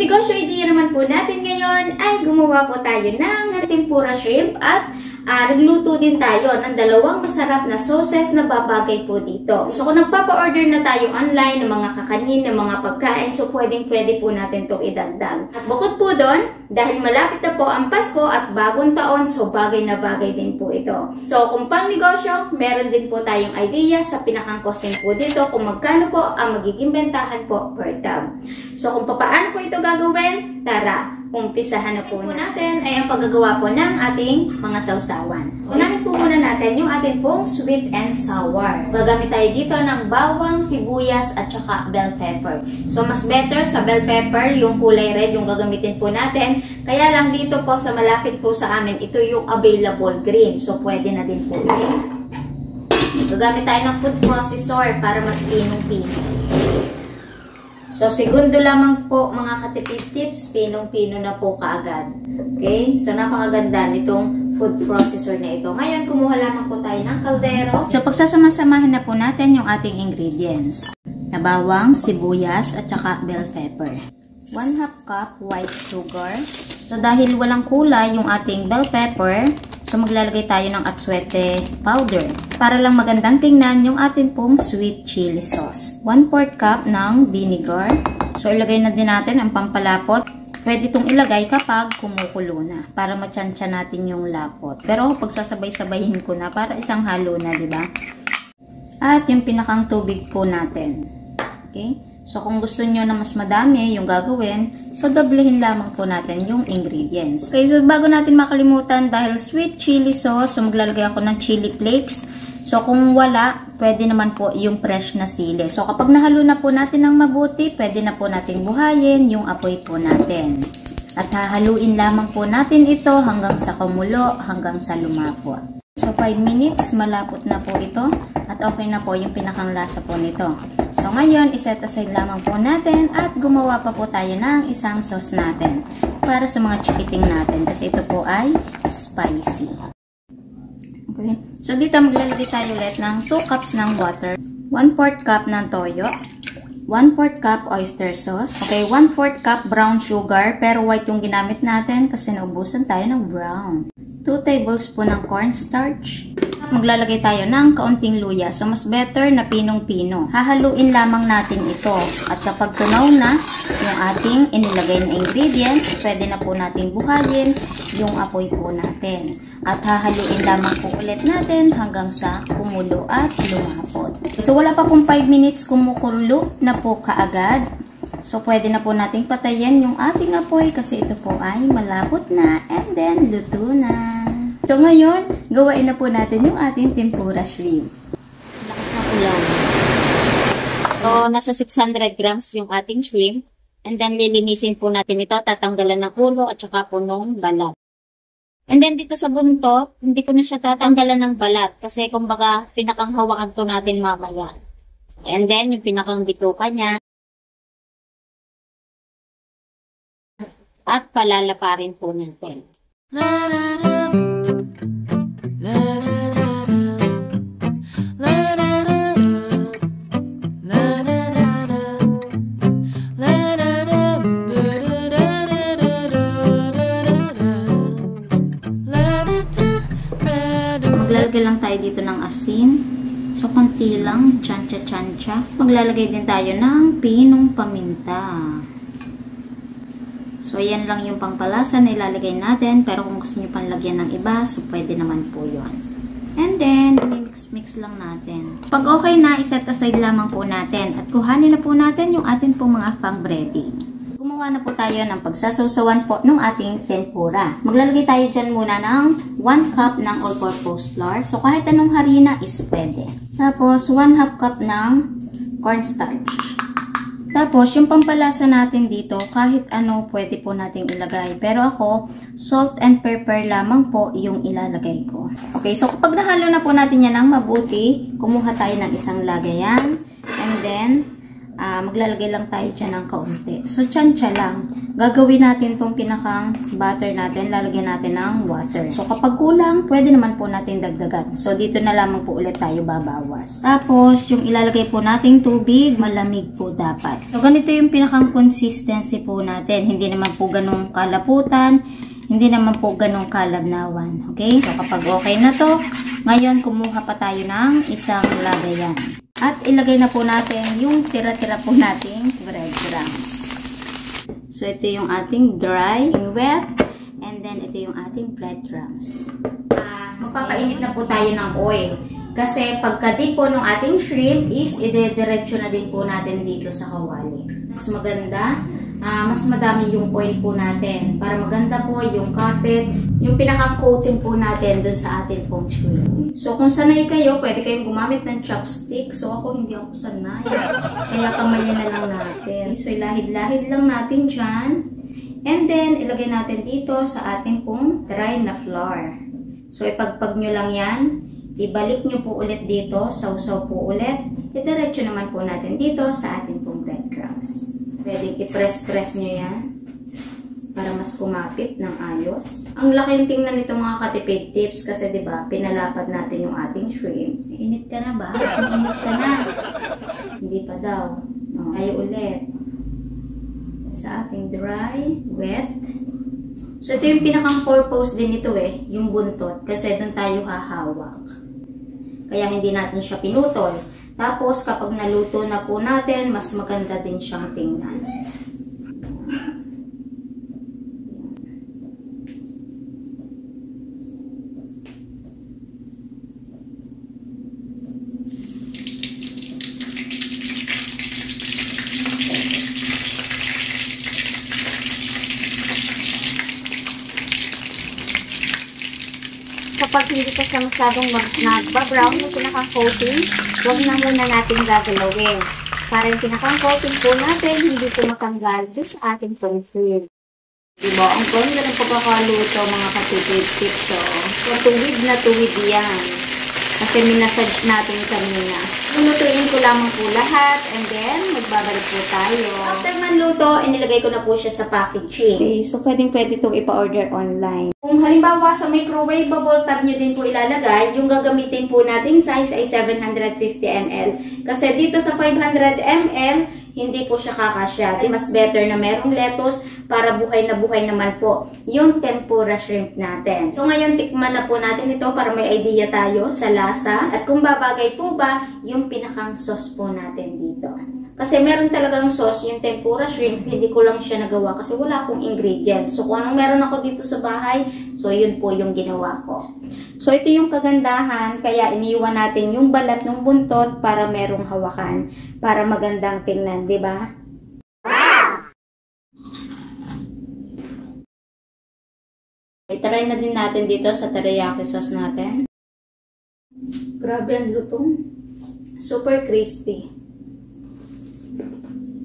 negosyo idea naman po natin ngayon ay gumawa po tayo ng tempura shrimp at nagluto din tayo ng dalawang masarap na sauces na babagay po dito. So kung nagpapa-order na tayo online ng mga kakanin, ng mga pagkain, so pwede po natin itong idagdag. At bukod po doon, dahil malapit na po ang Pasko at bagong taon, so bagay na bagay din po ito. So kung pang negosyo, meron din po tayong idea sa pinakang costing po dito kung magkano po ang magiging bentahan po per tub. So kung paano po ito gagawin, tara! Umpisahan na po natin ay ang paggagawa po ng ating mga sausawan. Unahin po muna natin yung ating pong sweet and sour. Gagamit tayo dito ng bawang, sibuyas at saka bell pepper. So mas better sa bell pepper, yung kulay red yung gagamitin po natin. Kaya lang dito po sa malapit po sa amin, ito yung available green. So pwede na din po ito. Gagamit tayo ng food processor para mas pinong-pino. So, segundo lamang po mga katipid tips, pinong-pino na po kaagad. Okay? So, napakaganda nitong food processor na ito. Ngayon, kumuha lamang po tayo ng kaldero. So, pagsasama-samahin na po natin yung ating ingredients. Na bawang, sibuyas, at saka bell pepper. 1/2 cup white sugar. So, dahil walang kulay yung ating bell pepper, so maglalagay tayo ng atsuete powder. Para lang magandang tingnan yung atin pong sweet chili sauce. 1/4 cup ng vinegar. So, ilagay na din natin ang pampalapot. Pwede itong ilagay kapag kumukulo na. Para matyansya natin yung lapot. Pero pag sasabay-sabayin ko na para isang halo na, diba? At yung pinakang tubig po natin. Okay? So, kung gusto nyo na mas madami yung gagawin, so doblehin lamang po natin yung ingredients. Okay, so bago natin makalimutan, dahil sweet chili sauce, so maglalagay ako ng chili flakes. So, kung wala, pwede naman po yung fresh na sili. So, kapag nahalo na po natin ng mabuti, pwede na po natin buhayin yung apoy po natin. At hahaluin lamang po natin ito hanggang sa kumulo, hanggang sa lumapot. So, 5 minutes, malapot na po ito. At okay na po yung pinakang lasa po nito. So, ngayon, iset aside lamang po natin at gumawa pa po tayo ng isang sauce natin para sa mga chikiting natin kasi ito po ay spicy. Okay. So, dito maglalagay tayo ulit ng 2 cups ng water, 1/4 cup ng toyo, 1/4 cup oyster sauce, okay, 1/4 cup brown sugar, pero white yung ginamit natin kasi naubusan tayo ng brown. 2 tablespoon ng cornstarch. Maglalagay tayo ng kaunting luya. So, mas better na pinong-pino. Hahaluin lamang natin ito. At kapag tunaw na yung ating inilagay na ingredients, pwede na po natin buhayin yung apoy po natin. At hahaluin lamang po ulit natin hanggang sa kumulo at lumapot. So, wala pa pong 5 minutes kumukulo na po kaagad. So, pwede na po nating patayin yung ating apoy kasi ito po ay malapot na and then luto na. So, ngayon, gawain na po natin yung ating tempura shrimp. Lakas ng ulan. So, nasa 600 grams yung ating shrimp. And then, lilinisin po natin ito. Tatanggalan ng ulo at saka punong balat. And then, dito sa buntot, hindi ko na siya tatanggalan ng balat. Kasi, kumbaga, pinakang hawakan to natin mamaya. And then, yung pinakang bituka niya. At palalaparin po natin. Maglalagay lang tayo dito ng asin. So, konti lang. Tsansya-tsansya. Maglalagay din tayo ng pinong paminta. So, ayan lang yung pangpalasa na ilalagay natin. Pero kung gusto nyo pang lagyan ng iba, so pwede naman po yun. And then, mix lang natin. Pag okay na, iset aside lamang po natin. At kuhanin na po natin yung ating pong mga pang breading. Gumawa na po tayo ng pagsasawsawan po ng ating tempura. Maglalagay tayo dyan muna ng 1 cup ng all-purpose flour. So, kahit anong harina is pwede. Tapos, 1/2 cup ng cornstarch. Tapos, yung pampalasa natin dito, kahit ano pwede po nating ilagay. Pero ako, salt and pepper lamang po yung ilalagay ko. Okay, so kapag nahalo na po natin yan ng mabuti, kumuha tayo ng isang lagayan. And then, maglalagay lang tayo dyan ng kaunti. So, tsansya lang. gagawin natin tong pinakang butter natin, lalagyan natin ng water. So, kapag kulang, pwede naman po natin dagdagan. So, dito na lamang po ulit tayo babawas. Tapos, yung ilalagay po nating tubig, malamig po dapat. So, ganito yung pinakang consistency po natin. Hindi naman po ganong kalaputan, hindi naman po ganong kalabnawan. Okay? So, kapag okay na to, ngayon, kumuha pa tayo ng isang lagayan. At ilagay na po natin yung tira-tira po nating breadcrumbs. So, ito yung ating dry, wet, and then ito yung ating breadcrumbs. Magpapainit na po tayo ng oil. Kasi pagka-dip po ng ating shrimp is idediretso na din po natin dito sa kawali. Mas maganda, mas madami yung oil po natin. Para maganda po yung kapit, yung pinaka-coating po natin dun sa ating pong shrimp. So, kung sanay kayo, pwede kayong gumamit ng chopstick. So, hindi ako sanay. Kaya kamayan na lang natin. So, ilahid-lahid lang natin dyan. And then, ilagay natin dito sa ating pong dry na flour. So, ipagpag nyo lang yan. Ibalik nyo po ulit dito. Sausaw po ulit. Idiretso naman po natin dito sa ating pong breadcrumbs. Pwede i-press-press nyo yan para mas kumapit ng ayos. Ang laking tingnan nito mga katipid tips kasi diba, pinalapad natin yung ating shrimp. Init ka na ba? Init ka na. Hindi pa daw. No, tayo ulit. Sa ating dry, wet. So ito yung pinakang purpose din nito yung buntot. Kasi doon tayo hahawak. Kaya hindi natin siya pinutol. Tapos, kapag naluto na po natin, mas maganda din siyang tingnan. Kapag hindi pa siya masyadong nagba-brown yung pinakang-coating, huwag na muna natin gagalawin. Para yung pinakang-coating po natin, hindi po matanggal doon sa ating pang-shrimp. Diba? Ang ganda ng pagkakaluto mga katipid tips. So, tuwid na tuwid yan. Kasi minasage natin kanina. Lulutuin ko lamang po lahat and then magbabalik po tayo. After manluto, inilagay ko na po siya sa packaging. Okay, so pwede itong ipa-order online. Kung halimbawa sa microwavable tab nyo din po ilalagay, yung gagamitin po nating size ay 750 ml. Kasi dito sa 500 ml, hindi po siya kakasya. Mas better na merong lettuce para buhay na buhay naman po yung tempura shrimp natin. So ngayon, tikman na po natin ito para may idea tayo sa lasa at kung babagay po ba yung pinakang sauce po natin dito. Kasi meron talagang sauce, yung tempura shrimp, hindi ko lang siya nagawa kasi wala akong ingredients. So kung anong meron ako dito sa bahay, so yun po yung ginawa ko. So ito yung kagandahan, kaya iniwan natin yung balat ng buntot para merong hawakan, para magandang tingnan, di ba? Try na din natin dito sa teriyaki sauce natin. Grabe ang lutong. Super crispy.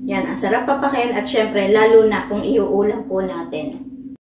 Yan, ang sarap papakain at syempre, lalo na kung iuulam po natin.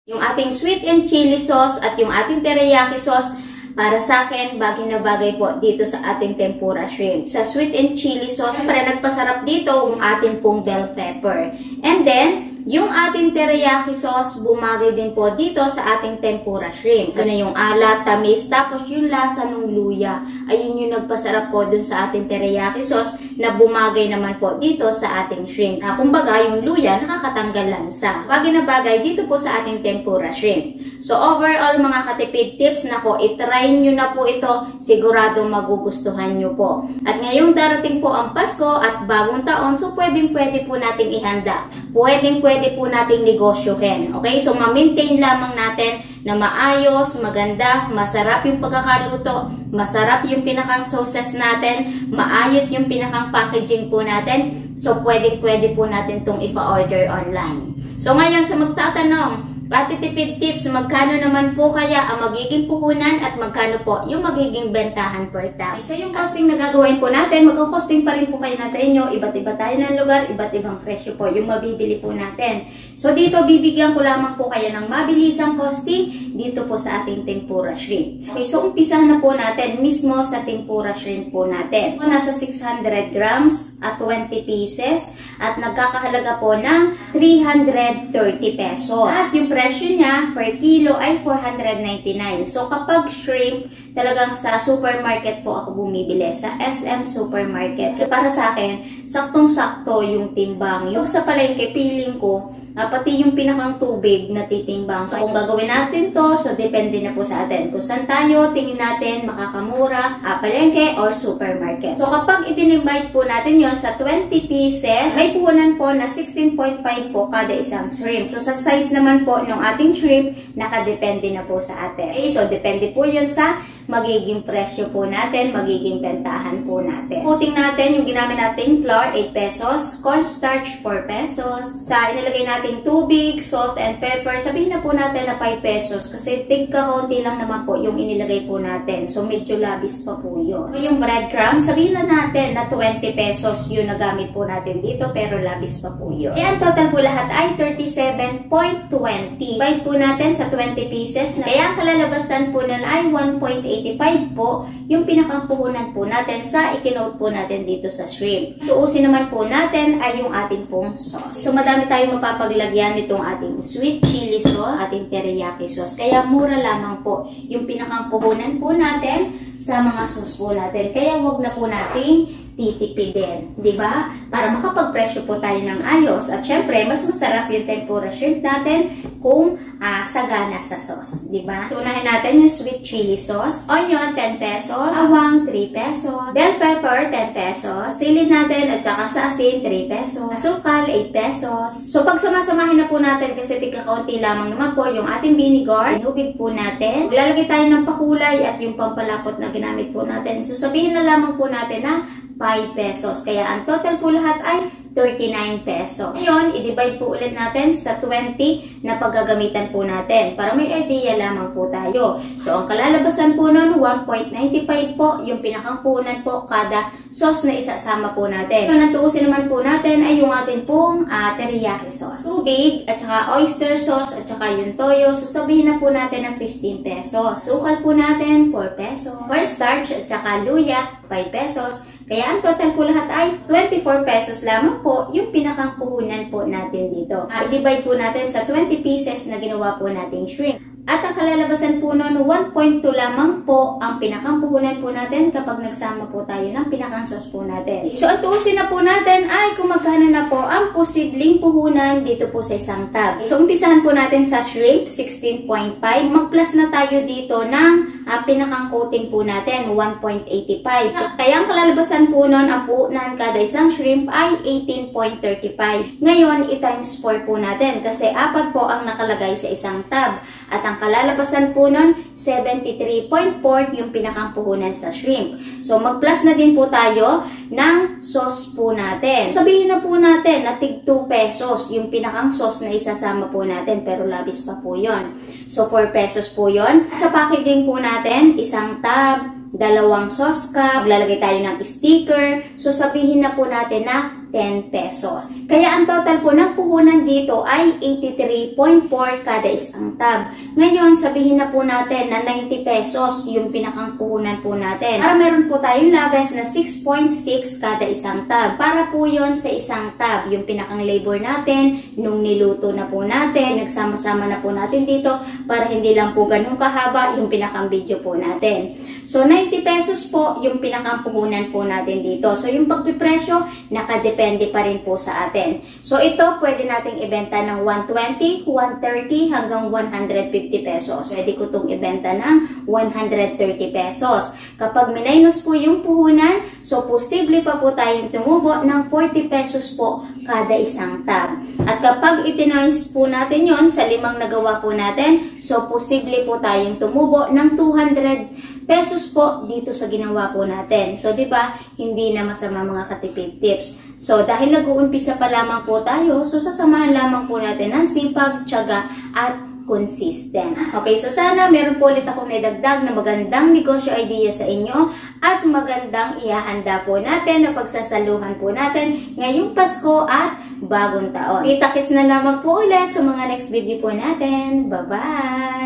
Yung ating sweet and chili sauce at yung ating teriyaki sauce, para sa akin, bagay na bagay po dito sa ating tempura shrimp. Sa sweet and chili sauce, syempre, nagpasarap dito yung ating pong bell pepper. And then, yung ating teriyaki sauce, bumagay din po dito sa ating tempura shrimp. Ito na yung alat, tamis, tapos yung lasa ng luya. Ayun yung nagpasarap po dun sa ating teriyaki sauce na bumagay naman po dito sa ating shrimp. Kumbaga, yung luya nakakatanggal lansa. Bagay na bagay dito po sa ating tempura shrimp. So, overall mga katipid tips, nako, itry nyo na po ito. Sigurado magugustuhan nyo po. At ngayong darating po ang Pasko at bagong taon, so pwedeng-pwede po nating ihanda. Pwede po nating negosyohin. Okay? So, ma-maintain lamang natin na maayos, maganda, masarap yung pagkakaluto, masarap yung pinakang sauces natin, maayos yung pinakang packaging po natin. So, pwede po natin itong ipa-order online. So, ngayon, sa magtatanong, Ate Tipid Tips, magkano naman po kaya ang magiging puhunan at magkano po yung magiging bentahan per tag? So yung costing na gagawin po natin, magkakosting pa rin po kayo nasa inyo. Iba't iba tayo ng lugar, iba't ibang presyo po yung mabibili po natin. So dito, bibigyan ko lamang po kayo ng mabilisang costing dito po sa ating tempura shrimp. Okay, so umpisahan na po natin mismo sa tempura shrimp po natin. Nasa 600 grams at 20 pieces. at nagkakahalaga po ng 330 pesos. At yung presyo niya per kilo ay 499. So kapag shrimp, talagang sa supermarket po ako bumibili, sa SM Supermarket. So para sa akin, saktong-sakto yung timbang. Yung sa palengke, feeling ko, pati yung pinakang tubig na titimbang. So kung gagawin natin to, so depende na po sa atin. Kung saan tayo, tingin natin makakamura, palengke or supermarket. So kapag i-divide po natin yon sa 20 pieces, may puhunan po na 16.5 po kada isang shrimp. So sa size naman po ng ating shrimp, nakadepende na po sa atin. Okay, so depende po yun sa magiging presyo po natin, magiging bentahan po natin. Puting natin yung ginamit nating flour, 8 pesos, cornstarch, 4 pesos. Sa inilagay nating tubig, salt, and pepper, sabihin na po natin na 5 pesos kasi tigka-kaunti lang naman po yung inilagay po natin. So medyo labis pa po yun. So, yung breadcrumbs, sabihin na natin na 20 pesos yung nagamit po natin dito pero labis pa po yun. Yan, total po lahat ay 37.20. Divide po natin sa 20 pieces. Kaya ang kalalabasan po nun ay 1.85 po yung pinakang puhunan po natin sa ikinote po natin dito sa shrimp. Tuusin naman po natin ay yung ating pong sauce. So madami tayong mapapaglagyan nitong ating sweet chili sauce, ating teriyaki sauce. Kaya mura lamang po yung pinakang puhunan po natin sa mga sauce po natin. Kaya wag na po nating titipidin, di ba? Para makapagpresyo po tayo ng ayos. At syempre, mas masarap yung tempura shrimp natin kung sagana sa sauce, di ba? So, unahin natin yung sweet chili sauce. Onion, 10 pesos. Bawang, 3 pesos. Bell pepper, 10 pesos. Sili natin at saka sa asin, 3 pesos. Asukal, 8 pesos. So, pag samasamahin na po natin kasi tigka-kaunti lamang naman po yung ating vinegar, inubig po natin. Lalagay tayo ng pakulay at yung pampalapot na ginamit po natin. So, sabihin na lamang po natin na 5 pesos. Kaya ang total po lahat ay 39 pesos. Ngayon, i-divide po ulit natin sa 20 na paggagamitan po natin para may idea lamang po tayo. So, ang kalalabasan po nun, 1.95 po yung pinakang puhunan po kada sauce na isasama po natin. So, natuusin naman po natin ay yung ating pong teriyaki sauce. Tubig, at saka oyster sauce, at saka yung toyo. So, sabihin na po natin ng 15 pesos. Sukal po natin, 4 pesos. Cornstarch, at saka luya, 5 pesos. Kaya ang total po lahat ay 24 pesos lamang po yung pinakang puhunan po natin dito. I-divide po natin sa 20 pieces na ginawa po nating shrimp. At ang kalalabasan po nun, 1.2 lamang po ang pinakang puhunan po natin kapag nagsama po tayo ng pinakang sauce po natin. So, ang tuusin na po natin ay kung magkano na po ang posibleng puhunan dito po sa isang tab. So, umpisahan po natin sa shrimp, 16.5. Mag-plus na tayo dito ng pinakang coating po natin, 1.85. Kaya ang kalalabasan po nun, ang puhunan kada isang shrimp ay 18.35. Ngayon, i-times 4 po natin kasi 4 po ang nakalagay sa isang tab. At ang kalalabasan po nun, 73.4 yung pinakang puhunan sa shrimp. So, mag-plus na din po tayo ng sauce po natin. Sabihin na po natin na tig 2 pesos yung pinakang sauce na isasama po natin, pero labis pa po yon. So, 4 pesos po yon. Sa packaging po natin, isang tab, 2 sauce cup, maglalagay tayo ng sticker. So, sabihin na po natin na 10 pesos. Kaya ang total po ng puhunan dito ay 83.4 kada isang tab. Ngayon, sabihin na po natin na 90 pesos yung pinakang puhunan po natin. Para meron po tayong labas na 6.6 kada isang tab. Para po yon sa isang tab, yung pinakang labor natin, nung niluto na po natin, nagsama-sama na po natin dito para hindi lang po ganun kahaba yung pinakang video po natin. So, 90 pesos po yung pinakang puhunan po natin dito. So, yung pagpipresyo, nakadepende pa rin po sa atin. So, ito pwede nating ibenta ng 120, 130 hanggang 150 pesos. Pwede ko itong ibenta ng 130 pesos. Kapag minus po yung puhunan, so posible pa po tayong tumubo ng 40 pesos po kada isang tab. At kapag itinoise po natin yon sa 5 nagawa po natin, so posible po tayong tumubo ng 200 pesos po dito sa ginawa po natin. So, di ba, hindi na masama mga katipid tips. So, dahil nag-uumpisa pa lamang po tayo, so sasamahan lamang po natin ng sipag, tiyaga, at consistent. Okay, so sana meron po ulit akong naidagdag na magandang negosyo idea sa inyo at magandang ihahanda po natin na pagsasaluhan po natin ngayong Pasko at bagong taon. Kita-kits na lamang po ulit sa mga next video po natin. Bye-bye!